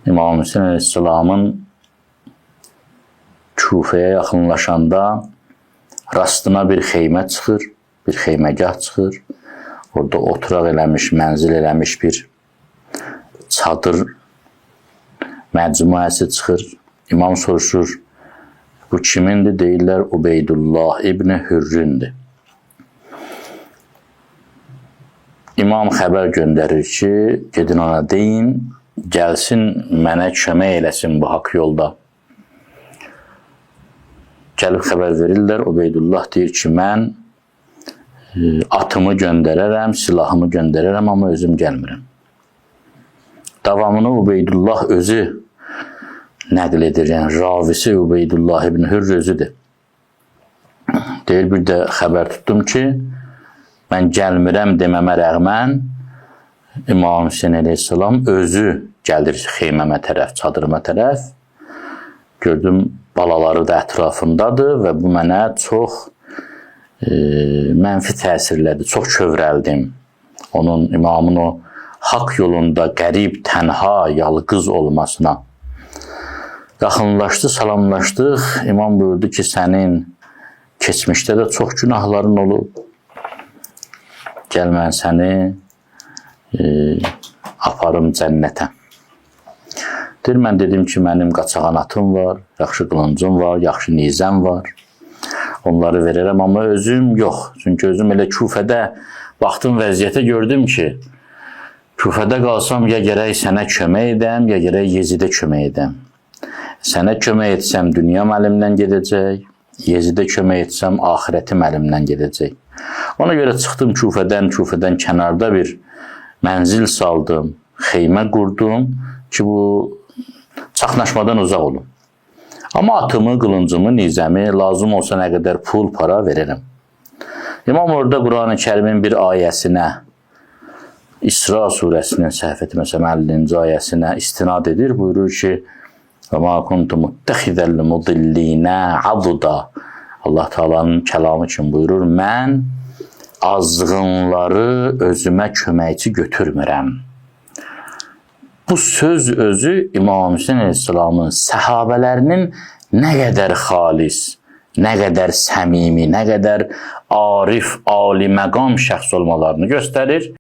İmam Hüseyin Aleyhisselamın Kufəyə yaxınlaşanda rastına bir xeymə çıxır, bir xeymegah çıxır. Orada oturaq eləmiş, mənzil eləmiş bir çadır məcmuəsi çıxır. İmam soruşur, bu kimindir? Deyirlər, Ubeydullah İbni Hürründür. İmam xəbər göndərir ki, gedin ona deyin, gəlsin mənə kömək eləsin bu haqq yolda. Gəlib xəbər verirlər, Ubeydullah deyir ki, mən atımı göndərərəm, silahımı göndərərəm, amma özüm gəlmirəm. Davamını Ubeydullah özü nəql edir, yəni ravisi Ubeydullah İbni Hürr özüdür. Deyir, bir də xəbər tutdum ki, mən gəlmirəm deməmə rəğmən İmam Hüseyin Aleyhisselam özü gəlir xeyməmə tərəf, çadırıma tərəf. Gördüm, balaları da ətrafındadır və bu mənə çox mənfi təsirlədi, çox kövrəldim. Onun, imamın o haqq yolunda qərib, tənha, yalqız olmasına. Yaxınlaşdı, salamlaşdıq. İmam buyurdu ki, sənin keçmişdə də çox günahların olub. Gəl mən səni aparım cənnətə. Deyir, mən dedim ki, mənim qaçağan atım var, yaxşı qılıncım var, yaxşı nizəm var. Onları verərəm, amma özüm yox. Çünki özüm elə Kufədə baxdım vəziyyətə gördüm ki, Kufədə qalsam ya gərək sənə kömək edəm, ya gərək Yezidə kömək edəm. Sənə kömək etsəm dünyam əlimdən gedəcək, Yezidə kömək etsəm axirətim əlimdən gedəcək. Ona görə çıxdım Kufədən kənarda bir mənzil saldım, xeymə qurdum ki, bu çaxnaşmadan uzaq olun. Amma atımı, qılıncımı, nizəmi lazım olsa nə qədər pul, para verərəm. İmam orada Quran-ı Kərimin bir ayəsinə, İsra surəsinin səhv etməsəm 50-ci ayəsinə istinad edir. Buyurur ki, وَمَا كُنْتُ مُتَّخِذَ الْمُضِلِّينَ عَضُدًا Allah Teala'nın kəlamı için buyurur, mən azğınları özümə köməkçi götürmürəm. Bu söz özü İmam Hüseyin Aleyhisselamın səhabələrinin nə qədər xalis, nə qədər səmimi, nə qədər arif, ali məqam şəxs olmalarını göstərir.